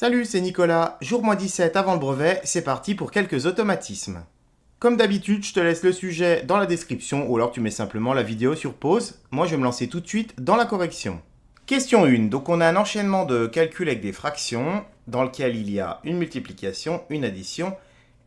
Salut, c'est Nicolas. Jour -17 avant le brevet, c'est parti pour quelques automatismes. Comme d'habitude, je te laisse le sujet dans la description ou alors tu mets simplement la vidéo sur pause. Moi, je vais me lancer tout de suite dans la correction. Question 1. Donc, on a un enchaînement de calculs avec des fractions dans lequel il y a une multiplication, une addition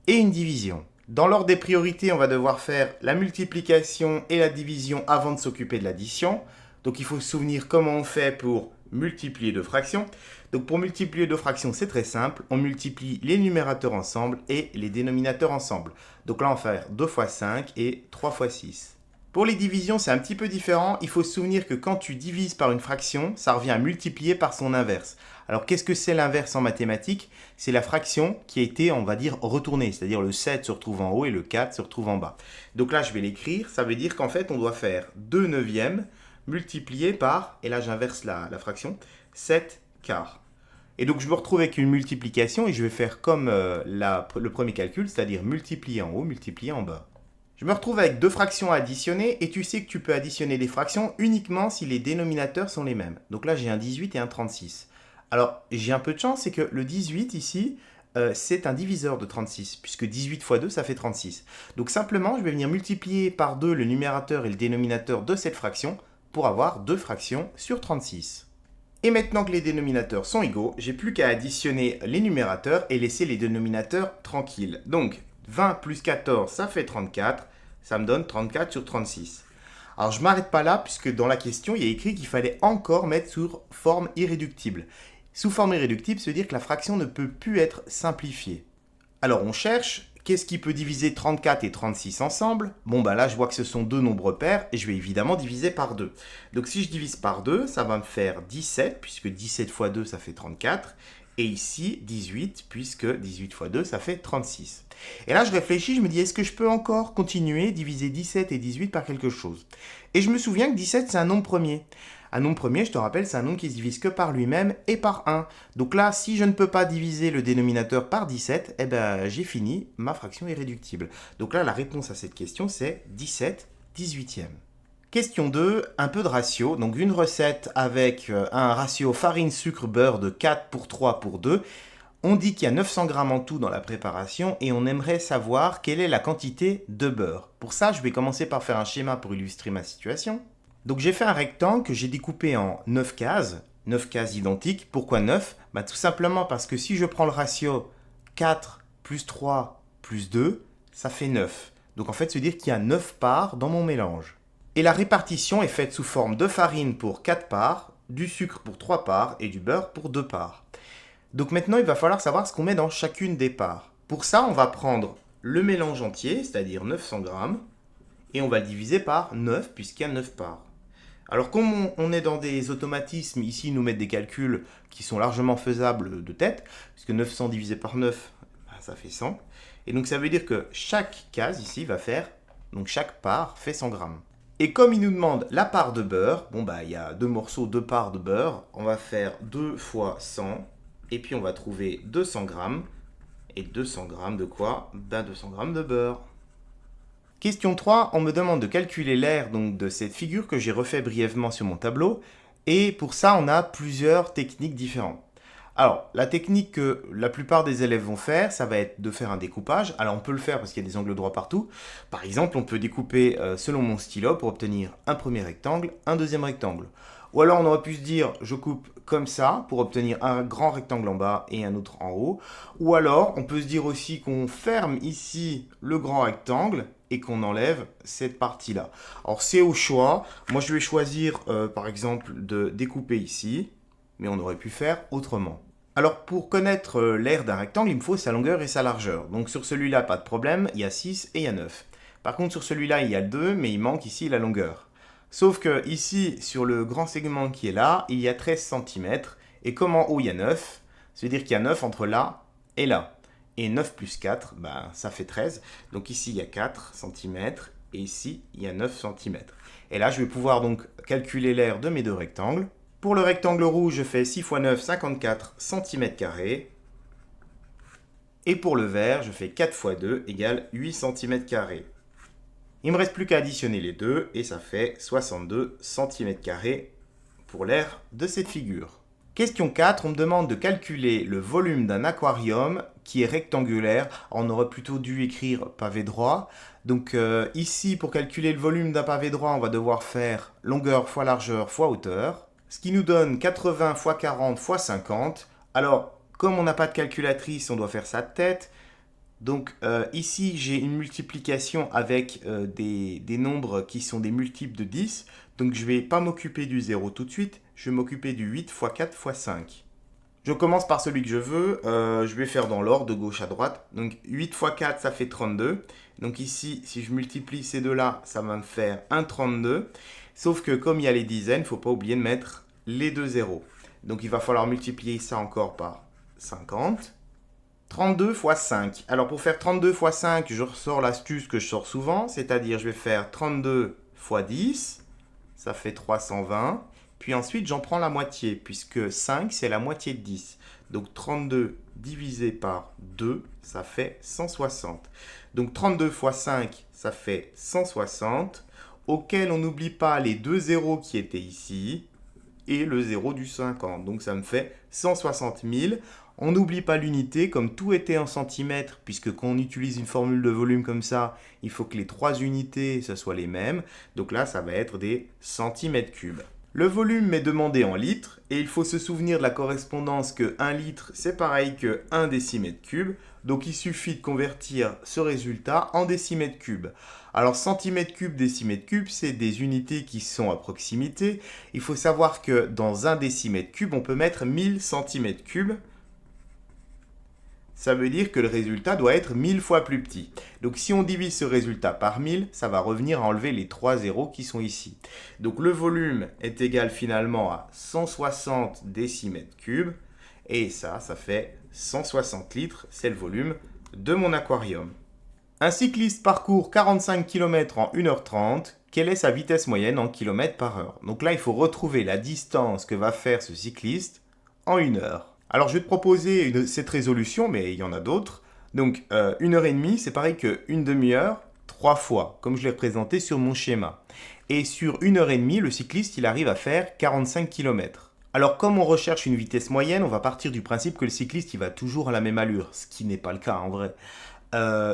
et une division. Dans l'ordre des priorités, on va devoir faire la multiplication et la division avant de s'occuper de l'addition. Donc il faut se souvenir comment on fait pour multiplier deux fractions. Donc pour multiplier deux fractions, c'est très simple. On multiplie les numérateurs ensemble et les dénominateurs ensemble. Donc là, on va faire 2 fois 5 et 3 fois 6. Pour les divisions, c'est un petit peu différent. Il faut se souvenir que quand tu divises par une fraction, ça revient à multiplier par son inverse. Alors qu'est-ce que c'est l'inverse en mathématiques? C'est la fraction qui a été, on va dire, retournée. C'est-à-dire le 7 se retrouve en haut et le 4 se retrouve en bas. Donc là, je vais l'écrire. Ça veut dire qu'en fait, on doit faire 2 neuvièmes multiplié par, et là j'inverse la fraction, 7 quarts. Et donc je me retrouve avec une multiplication et je vais faire comme le premier calcul, c'est-à-dire multiplier en haut, multiplier en bas. Je me retrouve avec deux fractions à additionner et tu sais que tu peux additionner les fractions uniquement si les dénominateurs sont les mêmes. Donc là j'ai un 18 et un 36. Alors j'ai un peu de chance, c'est que le 18 ici, c'est un diviseur de 36, puisque 18 fois 2, ça fait 36. Donc simplement, je vais venir multiplier par 2 le numérateur et le dénominateur de cette fraction pour avoir deux fractions sur 36. Et maintenant que les dénominateurs sont égaux, j'ai plus qu'à additionner les numérateurs et laisser les dénominateurs tranquilles. Donc 20 plus 14, ça fait 34, ça me donne 34 sur 36. Alors je ne m'arrête pas là, puisque dans la question, il y a écrit qu'il fallait encore mettre sous forme irréductible. Sous forme irréductible, ça veut dire que la fraction ne peut plus être simplifiée. Alors on cherche, qu'est-ce qui peut diviser 34 et 36 ensemble? Bon bah là je vois que ce sont deux nombres pairs et je vais évidemment diviser par 2. Donc si je divise par 2, ça va me faire 17, puisque 17 fois 2 ça fait 34. Et ici 18, puisque 18 fois 2 ça fait 36. Et là je réfléchis, je me dis est-ce que je peux encore continuer, diviser 17 et 18 par quelque chose? Et je me souviens que 17 c'est un nombre premier. Un nombre premier, je te rappelle, c'est un nombre qui se divise que par lui-même et par 1. Donc là, si je ne peux pas diviser le dénominateur par 17, eh ben, j'ai fini, ma fraction est réductible. Donc là, la réponse à cette question, c'est 17 18e. Question 2, un peu de ratio. Donc une recette avec un ratio farine-sucre-beurre de 4 pour 3 pour 2. On dit qu'il y a 900 grammes en tout dans la préparation et on aimerait savoir quelle est la quantité de beurre. Pour ça, je vais commencer par faire un schéma pour illustrer ma situation. Donc j'ai fait un rectangle que j'ai découpé en 9 cases identiques. Pourquoi 9? Tout simplement parce que si je prends le ratio 4 plus 3 plus 2, ça fait 9. Donc en fait, ça veut dire qu'il y a 9 parts dans mon mélange. Et la répartition est faite sous forme de farine pour 4 parts, du sucre pour 3 parts et du beurre pour 2 parts. Donc maintenant, il va falloir savoir ce qu'on met dans chacune des parts. Pour ça, on va prendre le mélange entier, c'est-à-dire 900 grammes, et on va le diviser par 9 puisqu'il y a 9 parts. Alors comme on est dans des automatismes, ici ils nous mettent des calculs qui sont largement faisables de tête, puisque 900 divisé par 9, ça fait 100. Et donc ça veut dire que chaque case ici va faire, donc chaque part fait 100 grammes. Et comme il nous demande la part de beurre, il y a deux morceaux, deux parts de beurre, on va faire 2 fois 100, et puis on va trouver 200 grammes. Et 200 grammes de quoi? 200 grammes de beurre. Question 3, on me demande de calculer l'aire de cette figure que j'ai refait brièvement sur mon tableau. Et pour ça, on a plusieurs techniques différentes. Alors, la technique que la plupart des élèves vont faire, ça va être de faire un découpage. Alors, on peut le faire parce qu'il y a des angles droits partout. Par exemple, on peut découper selon mon stylo pour obtenir un premier rectangle, un deuxième rectangle. Ou alors, on aurait pu se dire, je coupe comme ça pour obtenir un grand rectangle en bas et un autre en haut. Ou alors, on peut se dire aussi qu'on ferme ici le grand rectangle et qu'on enlève cette partie-là. Alors, c'est au choix. Moi, je vais choisir, par exemple, de découper ici. Mais on aurait pu faire autrement. Alors pour connaître l'aire d'un rectangle, il me faut sa longueur et sa largeur. Donc sur celui-là, pas de problème, il y a 6 et il y a 9. Par contre sur celui-là, il y a 2, mais il manque ici la longueur. Sauf que ici, sur le grand segment qui est là, il y a 13 cm. Et comme en haut, il y a 9, ça veut dire qu'il y a 9 entre là et là. Et 9 plus 4, ça fait 13. Donc ici, il y a 4 cm. Et ici, il y a 9 cm. Et là, je vais pouvoir donc calculer l'aire de mes deux rectangles. Pour le rectangle rouge, je fais 6 x 9, 54 cm². Et pour le vert, je fais 4 x 2 égale 8 cm². Il ne me reste plus qu'à additionner les deux et ça fait 62 cm² pour l'aire de cette figure. Question 4, on me demande de calculer le volume d'un aquarium qui est rectangulaire. On aurait plutôt dû écrire pavé droit. Donc ici, pour calculer le volume d'un pavé droit, on va devoir faire longueur fois largeur fois hauteur. Ce qui nous donne 80 fois 40 fois 50. Alors, comme on n'a pas de calculatrice, on doit faire ça de tête. Donc ici, j'ai une multiplication avec des nombres qui sont des multiples de 10. Donc je ne vais pas m'occuper du 0 tout de suite. Je vais m'occuper du 8 fois 4 fois 5. Je commence par celui que je veux. Je vais faire dans l'ordre de gauche à droite. Donc 8 fois 4, ça fait 32. Donc ici, si je multiplie ces deux-là, ça va me faire 1,32. Sauf que comme il y a les dizaines, il ne faut pas oublier de mettre les deux zéros. Donc il va falloir multiplier ça encore par 50. 32 fois 5. Alors pour faire 32 fois 5, je ressors l'astuce que je sors souvent, c'est-à-dire je vais faire 32 fois 10, ça fait 320. Puis ensuite j'en prends la moitié, puisque 5 c'est la moitié de 10. Donc 32 divisé par 2, ça fait 160. Donc 32 fois 5, ça fait 160, auquel on n'oublie pas les deux zéros qui étaient ici, et le 0 du 50. Donc ça me fait 160 000. On n'oublie pas l'unité, comme tout était en centimètres, puisque quand on utilise une formule de volume comme ça, il faut que les trois unités, ce soient les mêmes. Donc là, ça va être des centimètres cubes. Le volume m'est demandé en litres, et il faut se souvenir de la correspondance que 1 litre, c'est pareil que 1 décimètre cube. Donc il suffit de convertir ce résultat en décimètres cubes. Alors centimètre cube, décimètre cube, c'est des unités qui sont à proximité. Il faut savoir que dans un décimètre cube, on peut mettre 1000 centimètres cubes. Ça veut dire que le résultat doit être 1000 fois plus petit. Donc si on divise ce résultat par 1000, ça va revenir à enlever les 3 zéros qui sont ici. Donc le volume est égal finalement à 160 décimètres cubes. Et ça fait 160 litres, c'est le volume de mon aquarium. Un cycliste parcourt 45 km en 1h30. Quelle est sa vitesse moyenne en km par heure? Donc là, il faut retrouver la distance que va faire ce cycliste en 1 heure. Alors, je vais te proposer cette résolution, mais il y en a d'autres. Donc, 1h30, c'est pareil qu'une demi-heure, 3 fois, comme je l'ai représenté sur mon schéma. Et sur 1h30, le cycliste, il arrive à faire 45 km. Alors, comme on recherche une vitesse moyenne, on va partir du principe que le cycliste, il va toujours à la même allure, ce qui n'est pas le cas en vrai.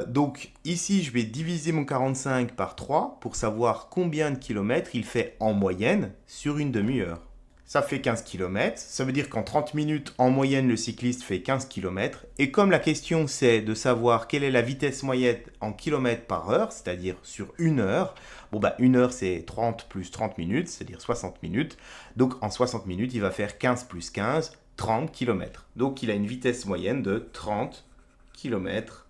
Donc, ici, je vais diviser mon 45 par 3 pour savoir combien de kilomètres il fait en moyenne sur une demi-heure. Ça fait 15 km, ça veut dire qu'en 30 minutes, en moyenne, le cycliste fait 15 km. Et comme la question, c'est de savoir quelle est la vitesse moyenne en kilomètres par heure, c'est-à-dire sur une heure, bon bah une heure, c'est 30 plus 30 minutes, c'est-à-dire 60 minutes. Donc en 60 minutes, il va faire 15 plus 15, 30 km. Donc il a une vitesse moyenne de 30 km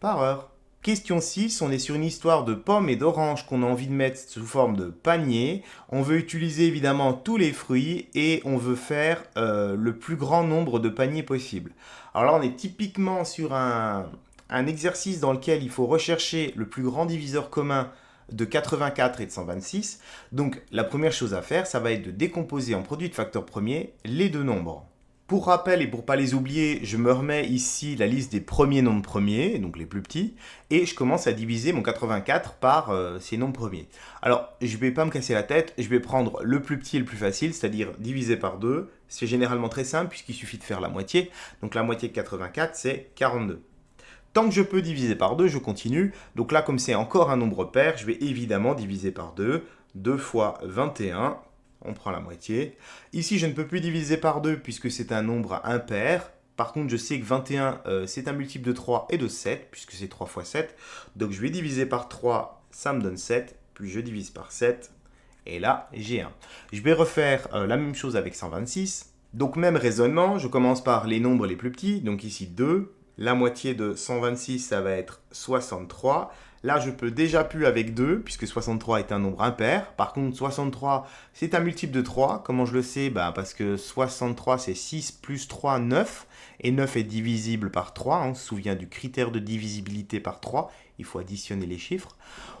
par heure. Question 6, on est sur une histoire de pommes et d'oranges qu'on a envie de mettre sous forme de panier. On veut utiliser évidemment tous les fruits et on veut faire le plus grand nombre de paniers possible. Alors là, on est typiquement sur un exercice dans lequel il faut rechercher le plus grand diviseur commun de 84 et de 126. Donc la première chose à faire, ça va être de décomposer en produit de facteurs premiers les deux nombres. Pour rappel et pour ne pas les oublier, je me remets ici la liste des premiers nombres premiers, donc les plus petits, et je commence à diviser mon 84 par ces nombres premiers. Alors, je ne vais pas me casser la tête, je vais prendre le plus petit et le plus facile, c'est-à-dire diviser par 2. C'est généralement très simple puisqu'il suffit de faire la moitié. Donc la moitié de 84, c'est 42. Tant que je peux diviser par 2, je continue. Donc là, comme c'est encore un nombre pair, je vais évidemment diviser par 2. 2 fois 21. On prend la moitié. Ici, je ne peux plus diviser par 2 puisque c'est un nombre impair. Par contre, je sais que 21, c'est un multiple de 3 et de 7, puisque c'est 3 fois 7. Donc, je vais diviser par 3, ça me donne 7. Puis, je divise par 7. Et là, j'ai 1. Je vais refaire la même chose avec 126. Donc, même raisonnement. Je commence par les nombres les plus petits. Donc, ici, 2. La moitié de 126, ça va être 63. Là, je peux déjà plus avec 2, puisque 63 est un nombre impair. Par contre, 63, c'est un multiple de 3. Comment je le sais? Parce que 63, c'est 6 plus 3, 9. Et 9 est divisible par 3. On se souvient du critère de divisibilité par 3. Il faut additionner les chiffres.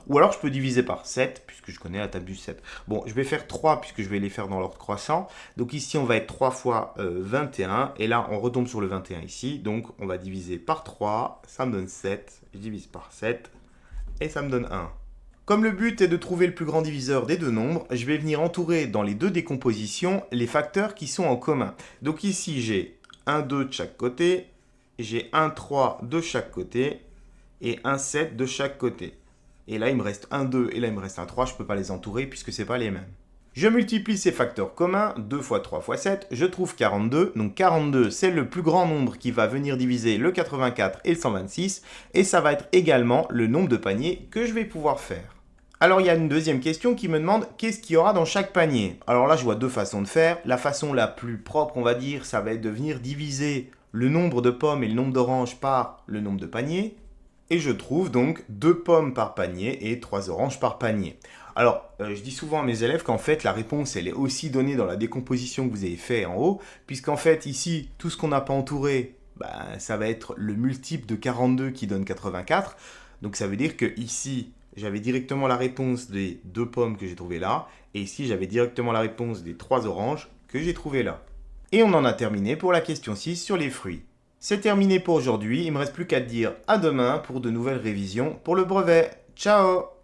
Ou alors, je peux diviser par 7, puisque je connais la table du 7. Bon, je vais faire 3, puisque je vais les faire dans l'ordre croissant. Donc ici, on va être 3 fois 21. Et là, on retombe sur le 21 ici. Donc, on va diviser par 3. Ça me donne 7. Je divise par 7. Et ça me donne 1. Comme le but est de trouver le plus grand diviseur des deux nombres, je vais venir entourer dans les deux décompositions les facteurs qui sont en commun. Donc ici j'ai 1, 2 de chaque côté, j'ai 1, 3 de chaque côté et 1, 7 de chaque côté. Et là il me reste 1, 2 et là il me reste un 3, je ne peux pas les entourer puisque ce n'est pas les mêmes. Je multiplie ces facteurs communs, 2 fois 3 fois 7, je trouve 42. Donc 42, c'est le plus grand nombre qui va venir diviser le 84 et le 126. Et ça va être également le nombre de paniers que je vais pouvoir faire. Alors il y a une deuxième question qui me demande qu'est-ce qu'il y aura dans chaque panier. Alors là je vois deux façons de faire. La façon la plus propre on va dire, ça va être de venir diviser le nombre de pommes et le nombre d'oranges par le nombre de paniers. Et je trouve donc 2 pommes par panier et 3 oranges par panier. Alors, je dis souvent à mes élèves qu'en fait, la réponse, elle est aussi donnée dans la décomposition que vous avez fait en haut, puisqu'en fait, ici, tout ce qu'on n'a pas entouré, ça va être le multiple de 42 qui donne 84. Donc, ça veut dire que ici, j'avais directement la réponse des 2 pommes que j'ai trouvées là, et ici, j'avais directement la réponse des 3 oranges que j'ai trouvées là. Et on en a terminé pour la question 6 sur les fruits. C'est terminé pour aujourd'hui, il ne me reste plus qu'à te dire à demain pour de nouvelles révisions pour le brevet. Ciao!